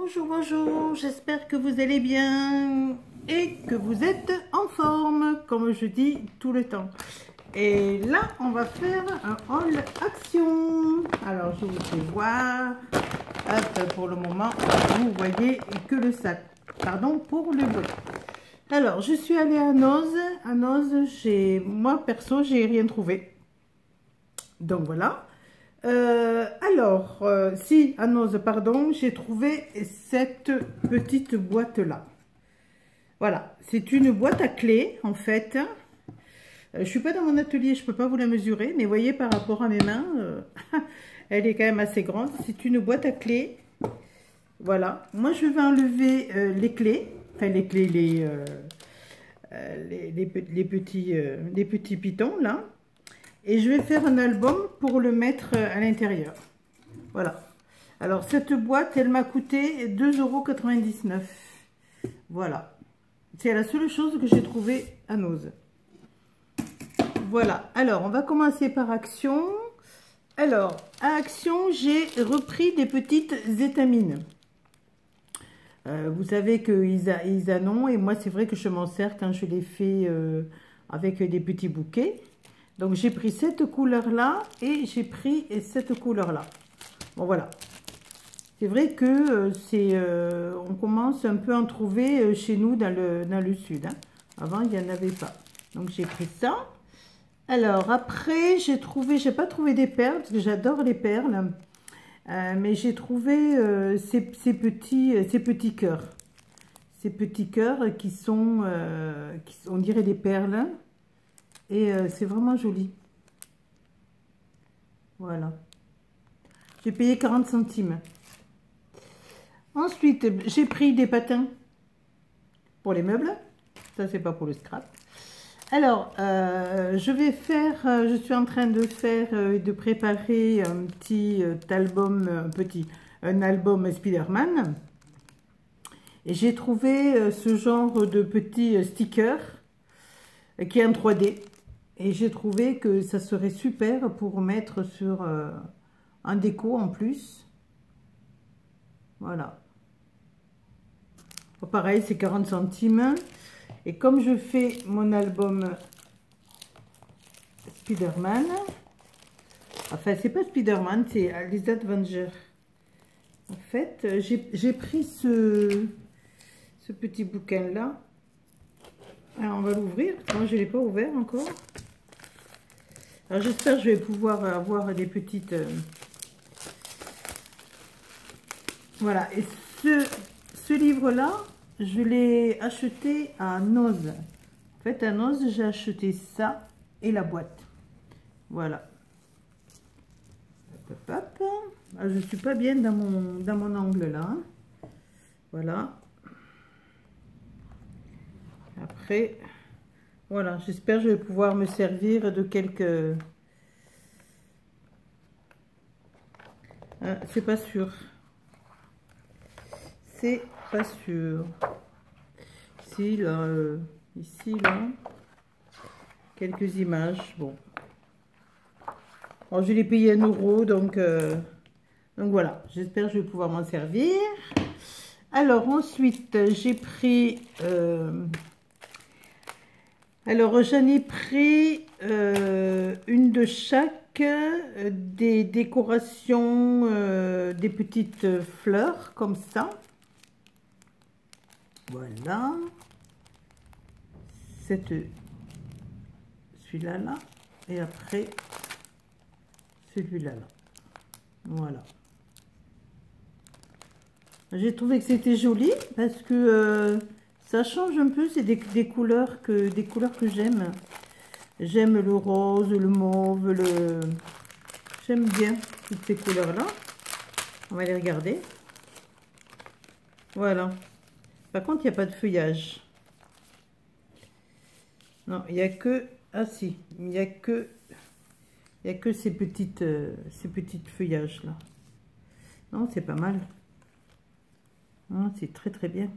Bonjour, bonjour, j'espère que vous allez bien et que vous êtes en forme, comme je dis tout le temps. Et là, on va faire un haul action. Alors, je vous fais voir. Hop, pour le moment, vous voyez que le sac. Pardon pour le bruit. Alors, je suis allée à Noz. À Noz, moi, perso, j'ai rien trouvé. Donc, voilà. Si, à Noz, pardon, j'ai trouvé cette petite boîte-là. Voilà, c'est une boîte à clés, en fait. Je suis pas dans mon atelier, je peux pas vous la mesurer, mais voyez, par rapport à mes mains, elle est quand même assez grande. C'est une boîte à clés. Voilà, moi, je vais enlever les clés, enfin les clés, les petits pitons, là. Et je vais faire un album pour le mettre à l'intérieur. Voilà. Alors, cette boîte, elle m'a coûté 2,99 €. Voilà. C'est la seule chose que j'ai trouvée à Noz. Voilà. Alors, on va commencer par Action. Alors, à Action, j'ai repris des petites étamines. Vous savez qu'ils en ont. Et moi, c'est vrai que je m'en sers quand je les fais avec des petits bouquets. Donc, j'ai pris cette couleur-là et j'ai pris cette couleur-là. Bon, voilà. C'est vrai que on commence un peu à en trouver chez nous dans le sud. Hein. Avant, il n'y en avait pas. Donc, j'ai pris ça. Alors, après, j'ai pas trouvé des perles, parce que j'adore les perles. Mais j'ai trouvé ces petits cœurs. Ces petits cœurs qui sont, on dirait des perles. Et c'est vraiment joli. Voilà. J'ai payé 40 centimes. Ensuite, j'ai pris des patins pour les meubles. Ça, c'est pas pour le scrap. Alors, je suis en train de faire, de préparer un petit album, un album Spider-Man. Et j'ai trouvé ce genre de petits stickers qui est en 3D. Et j'ai trouvé que ça serait super pour mettre sur un déco en plus. Voilà. Bon, pareil, c'est 40 centimes. Et comme je fais mon album Spider-Man, enfin, c'est pas Spider-Man, c'est les Avengers. En fait, j'ai pris ce petit bouquin-là. Alors, on va l'ouvrir. Moi, je ne l'ai pas ouvert encore. Alors, j'espère que je vais pouvoir avoir des petites... Voilà. Et ce livre-là, je l'ai acheté à Noz. En fait, à Noz, j'ai acheté ça et la boîte. Voilà. Hop, hop, hop. Alors, je ne suis pas bien dans mon angle, là. Hein. Voilà. Après... Voilà, j'espère que je vais pouvoir me servir de quelques... Ah, c'est pas sûr. C'est pas sûr. Ici, là, quelques images. Bon. Alors, je l'ai payé 1 €, donc voilà. J'espère que je vais pouvoir m'en servir. Alors, ensuite, j'ai pris... Alors, j'en ai pris une de chaque, des décorations, des petites fleurs, comme ça. Voilà. Celui-là, là. Et après, celui-là, là. Voilà. J'ai trouvé que c'était joli, parce que... ça change un peu, c'est des couleurs que j'aime. J'aime le rose, le mauve, j'aime bien toutes ces couleurs-là. On va les regarder. Voilà. Par contre, il n'y a pas de feuillage. Non, il n'y a que... Ah si, il n'y a que ces petites feuillages-là. Non, c'est pas mal. C'est très très bien.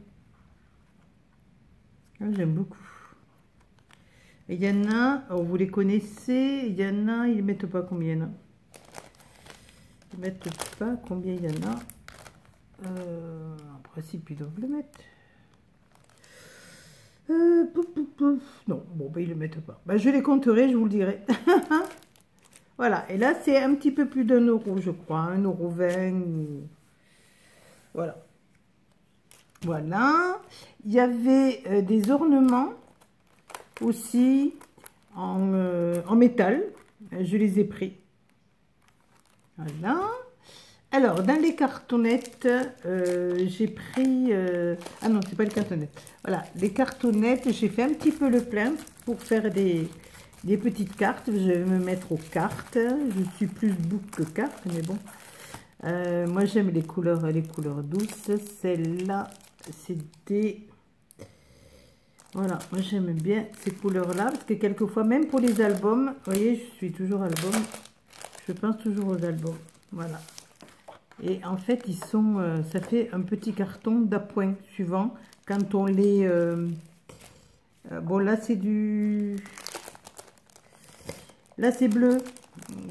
J'aime beaucoup. Et il y en a, alors vous les connaissez, il y en a, ils ne mettent pas combien il y en a. Ils ne mettent pas combien il y en a. principe, ils doivent le mettre. Non, bon, ben, ils ne le mettent pas. Ben, je les compterai, je vous le dirai. Voilà, et là, c'est un petit peu plus d'1 €, je crois. 1,20 €. Voilà. Voilà. Il y avait des ornements aussi en métal. Je les ai pris. Voilà. Alors, dans les cartonnettes, j'ai pris... ah non, c'est pas les cartonnettes. Voilà, les cartonnettes, j'ai fait un petit peu le plein pour faire des petites cartes. Je vais me mettre aux cartes. Je suis plus book que carte, mais bon. Moi, j'aime les couleurs douces. Celle-là, c'est des... Voilà, moi, j'aime bien ces couleurs-là. Parce que quelquefois, même pour les albums, vous voyez, je suis toujours album. Je pense toujours aux albums. Voilà. Et en fait, ils sont, ça fait un petit carton d'appoint suivant. Quand on les... bon, là, c'est du... Là, c'est bleu.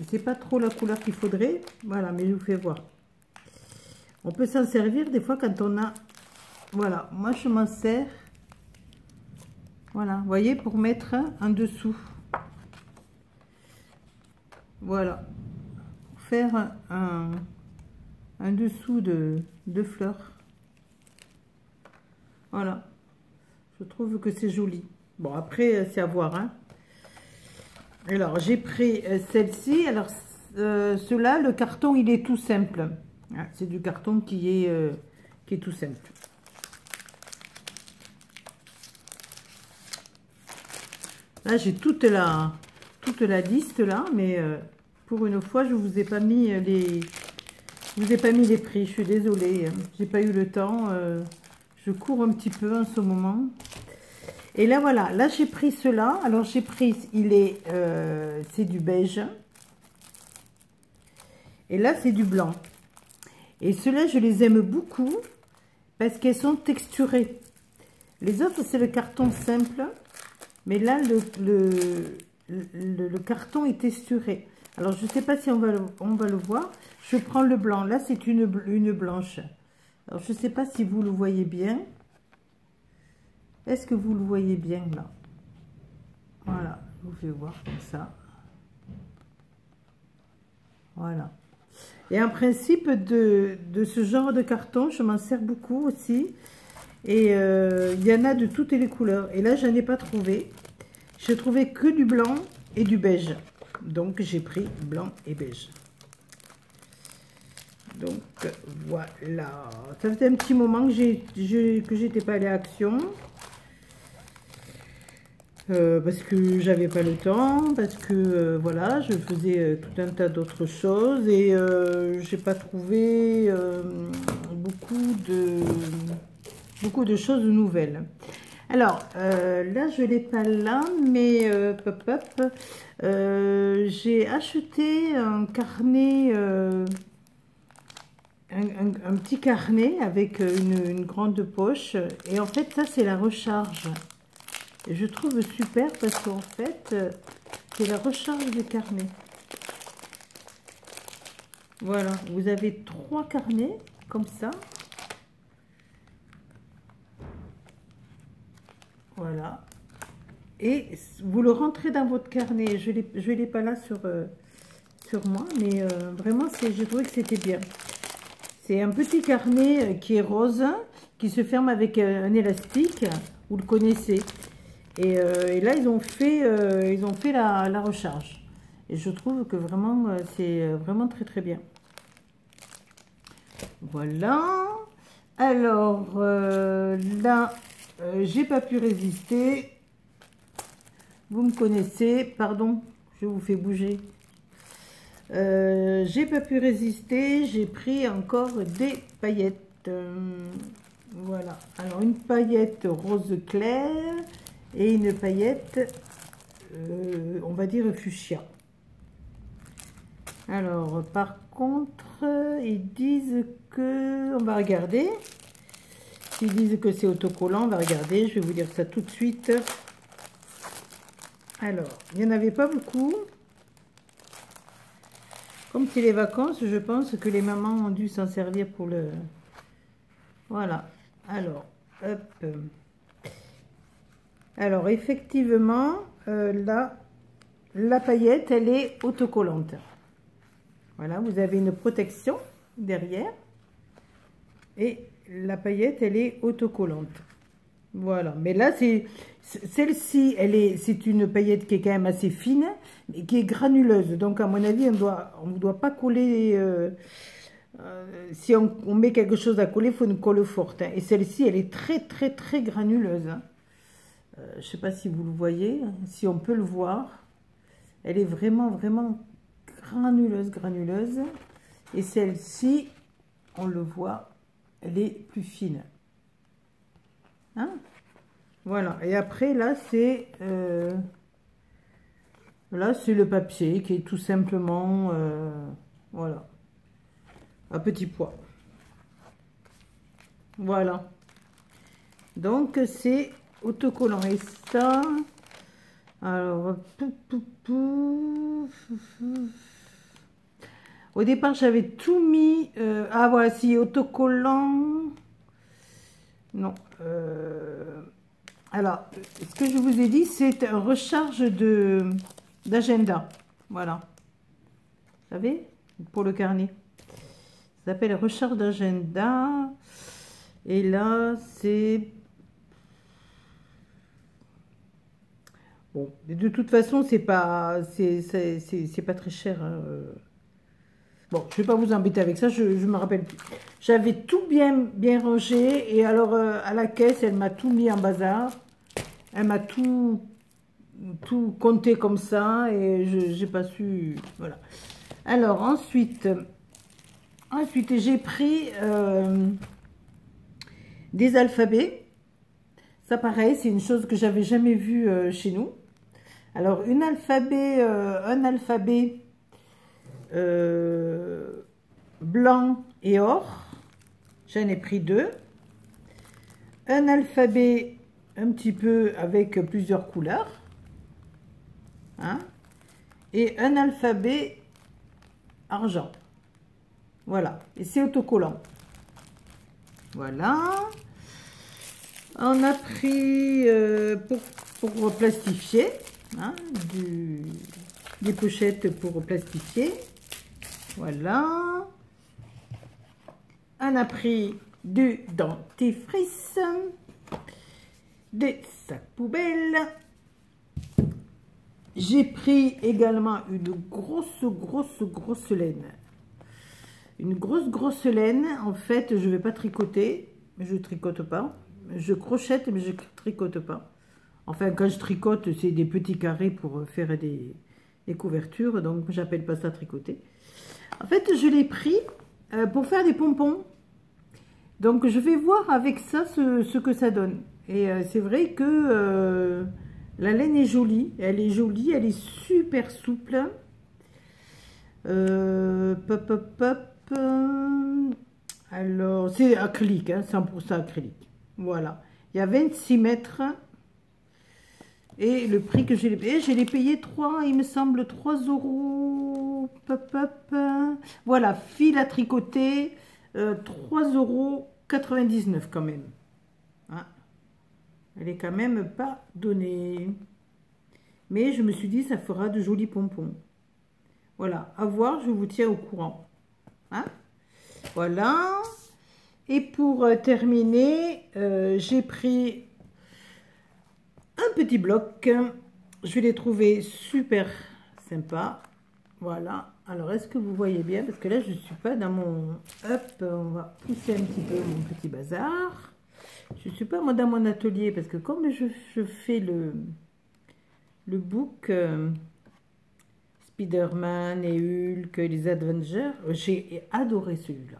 C'est pas trop la couleur qu'il faudrait. Voilà, mais je vous fais voir. On peut s'en servir des fois quand on a... Voilà, moi, je m'en sers. Voilà, vous voyez, pour mettre en dessous. Voilà. Pour faire un dessous de fleurs. Voilà. Je trouve que c'est joli. Bon, après, c'est à voir, hein. Alors, j'ai pris celle-ci. Alors, cela, le carton, il est tout simple. C'est du carton qui est tout simple. Là, j'ai toute la liste, là. Mais pour une fois, je vous ai pas mis les... Je vous ai pas mis les prix. Je suis désolée. J'ai pas eu le temps. Je cours un petit peu en ce moment. Et là, voilà, là, j'ai pris cela. Alors, j'ai pris, c'est du beige. Et là, c'est du blanc. Et ceux-là, je les aime beaucoup parce qu'elles sont texturées. Les autres, c'est le carton simple. Mais là, le carton est texturé. Alors, je ne sais pas si on va le voir. Je prends le blanc. Là, c'est une blanche. Alors, je ne sais pas si vous le voyez bien. Est-ce que vous le voyez bien là? Voilà, je vous fais voir comme ça. Voilà. Et en principe de ce genre de carton, je m'en sers beaucoup aussi. Et il y en a de toutes les couleurs. Et là, je n'en ai pas trouvé. Je trouvais que du blanc et du beige. Donc, j'ai pris blanc et beige. Donc, voilà. Ça faisait un petit moment que j'étais pas allée à Action. Parce que j'avais pas le temps, parce que voilà, je faisais tout un tas d'autres choses et j'ai pas trouvé beaucoup de choses nouvelles. Alors là, je l'ai pas là, mais j'ai acheté un carnet, un petit carnet avec une grande poche et en fait ça c'est la recharge. Je trouve super parce qu'en fait, c'est la recharge du carnet. Voilà, vous avez 3 carnets comme ça. Voilà. Et vous le rentrez dans votre carnet. Je l'ai pas là sur moi, mais vraiment, je trouvais que c'était bien. C'est un petit carnet qui est rose, qui se ferme avec un élastique. Vous le connaissez. Et là, ils ont fait la recharge. Et je trouve que vraiment, c'est vraiment très très bien. Voilà. Alors, là, j'ai pas pu résister. Vous me connaissez. Pardon, je vous fais bouger. J'ai pas pu résister. J'ai pris encore des paillettes. Voilà. Alors, une paillette rose clair. Et une paillette, on va dire fuchsia. Alors, par contre, ils disent que... On va regarder. S'ils disent que c'est autocollant, on va regarder. Je vais vous dire ça tout de suite. Alors, il n'y en avait pas beaucoup. Comme c'est les vacances, je pense que les mamans ont dû s'en servir pour Voilà. Alors, hop. Alors, effectivement, là, la paillette, elle est autocollante. Voilà, vous avez une protection derrière. Et la paillette, elle est autocollante. Voilà. Mais là, celle-ci, c'est une paillette qui est quand même assez fine, mais qui est granuleuse. Donc, à mon avis, on ne doit pas coller... si on met quelque chose à coller, il faut une colle forte. Hein. Et celle-ci, elle est très, très, très granuleuse. Hein. Je ne sais pas si vous le voyez, si on peut le voir. Elle est vraiment, vraiment granuleuse, granuleuse. Et celle-ci, on le voit, elle est plus fine. Hein? Voilà. Et après, là, c'est le papier qui est tout simplement, voilà, à petit pois. Voilà. Donc, c'est autocollant. Et ça, alors, au départ, j'avais tout mis. Ah, voilà, si, autocollant. Non. Alors, ce que je vous ai dit, c'est une recharge d'agenda. Voilà. Vous savez, pour le carnet. Ça s'appelle recharge d'agenda. Et là, c'est... Bon, de toute façon, c'est pas très cher. Hein. Bon, je vais pas vous embêter avec ça, je me rappelle plus. J'avais tout bien rangé et alors à la caisse, elle m'a tout mis en bazar. Elle m'a tout compté comme ça et j'ai pas su... Voilà. Alors ensuite j'ai pris des alphabets. Ça pareil, c'est une chose que j'avais jamais vue chez nous. Alors un alphabet blanc et or, j'en ai pris 2. Un alphabet un petit peu avec plusieurs couleurs, hein, et un alphabet argent. Voilà, et c'est autocollant. Voilà. On a pris pour plastifier, hein, des pochettes pour plastifier. Voilà. On a pris du dentifrice, des sacs poubelles. J'ai pris également une grosse laine. Une grosse laine. En fait, je ne vais pas tricoter. Je ne tricote pas. Je crochette, mais je ne tricote pas. Enfin, quand je tricote, c'est des petits carrés pour faire des couvertures. Donc, j'appelle pas ça tricoter. En fait, je l'ai pris pour faire des pompons. Donc, je vais voir avec ça ce que ça donne. Et c'est vrai que la laine est jolie. Elle est jolie, elle est super souple. Alors, c'est acrylique, hein, 100% acrylique. Voilà. Il y a 26 mètres. Et le prix que je l'ai payé 3, il me semble 3 euros. Voilà, fil à tricoter, 3,99 € quand même. Hein, elle est quand même pas donnée. Mais je me suis dit, ça fera de jolis pompons. Voilà, à voir, je vous tiens au courant. Hein, voilà. Et pour terminer, j'ai pris un petit bloc. Je vais les trouver super sympa. Voilà. Alors, est-ce que vous voyez bien? Parce que là, je ne suis pas dans mon... Hop, on va pousser un petit peu mon petit bazar. Je ne suis pas moi dans mon atelier parce que comme je fais le book Spider-Man et Hulk, les Avengers, j'ai adoré celui-là.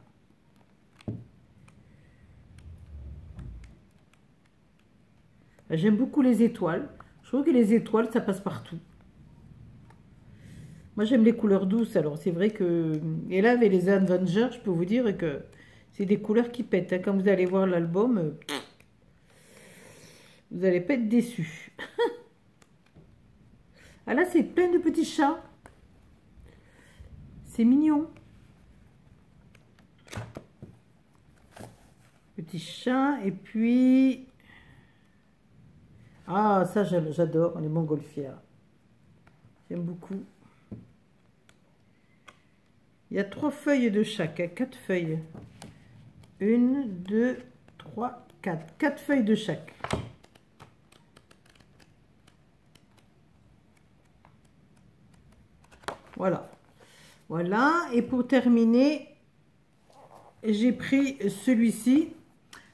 J'aime beaucoup les étoiles. Je trouve que les étoiles, ça passe partout. Moi, j'aime les couleurs douces. Alors, c'est vrai que... Et là, avec les Avengers, je peux vous dire que c'est des couleurs qui pètent. Hein. Quand vous allez voir l'album, vous n'allez pas être déçus. Ah là, c'est plein de petits chats. C'est mignon. petit chat. Et puis... Ah, ça, j'adore, les montgolfières. J'aime beaucoup. Il y a 3 feuilles de chaque, 4 feuilles. 1, 2, 3, 4. 4 feuilles de chaque. Voilà. Voilà. Et pour terminer, j'ai pris celui-ci.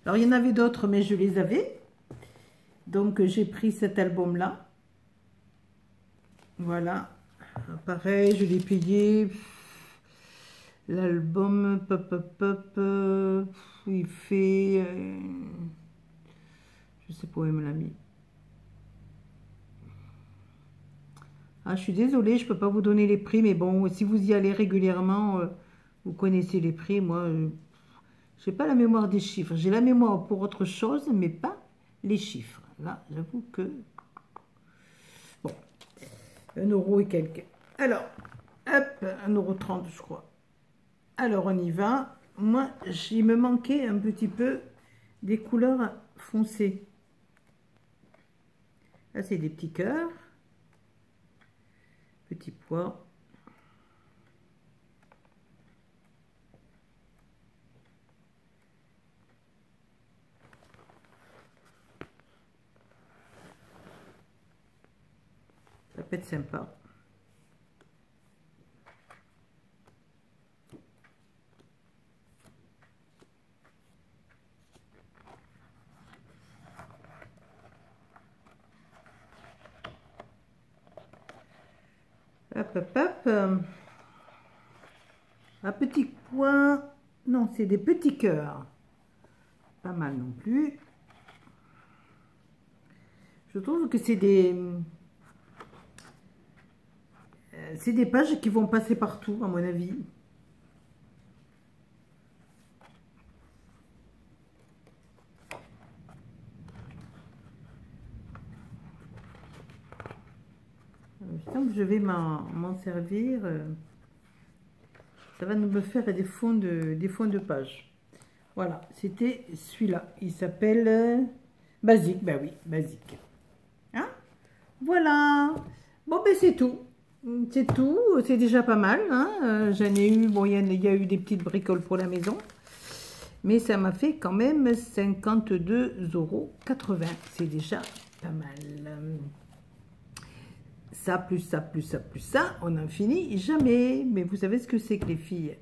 Alors, il y en avait d'autres, mais je les avais. Donc, j'ai pris cet album-là. Voilà. Pareil, je l'ai payé. L'album, il fait... je sais pas où il me l'a mis. Ah, je suis désolée, je peux pas vous donner les prix, mais bon, si vous y allez régulièrement, vous connaissez les prix. Moi, j'ai pas la mémoire des chiffres. J'ai la mémoire pour autre chose, mais pas les chiffres. Là, j'avoue que... Bon, 1 euro et quelques. Alors, hop, 1,30 € je crois. Alors, on y va. Moi, il me manquait un petit peu des couleurs foncées. Là, c'est des petits cœurs. Petits pois. Ça peut être sympa. Hop, hop, hop. Un petit point. Non, c'est des petits cœurs. Pas mal non plus. Je trouve que c'est des pages qui vont passer partout, à mon avis. Je sens que je vais m'en servir. Ça va nous me faire des fonds de page. Voilà, c'était celui-là. Il s'appelle Basique. Ben oui, Basique. Hein? Voilà. Bon, ben c'est tout. C'est tout. C'est déjà pas mal. Hein? J'en ai eu, bon, il y a eu des petites bricoles pour la maison. Mais ça m'a fait quand même 52,80 €. C'est déjà pas mal. Ça, plus ça, plus ça, plus ça, on n'en finit jamais. Mais vous savez ce que c'est que les filles.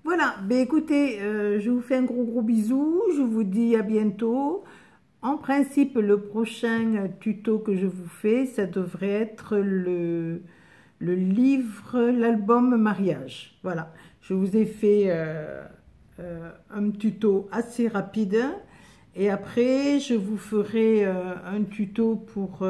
Voilà, ben écoutez, je vous fais un gros bisou. Je vous dis à bientôt. En principe, le prochain tuto que je vous fais, ça devrait être le livre, l'album mariage. Voilà, je vous ai fait un tuto assez rapide. Et après, je vous ferai un tuto pour...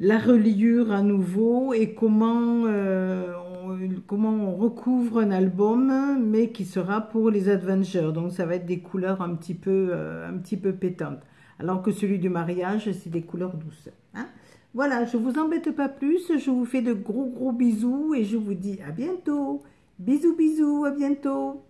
la reliure à nouveau et comment on recouvre un album, mais qui sera pour les Avengers. Donc ça va être des couleurs un petit peu pétantes. Alors que celui du mariage, c'est des couleurs douces. Hein? Voilà, je vous embête pas plus. Je vous fais de gros bisous et je vous dis à bientôt. Bisous, à bientôt.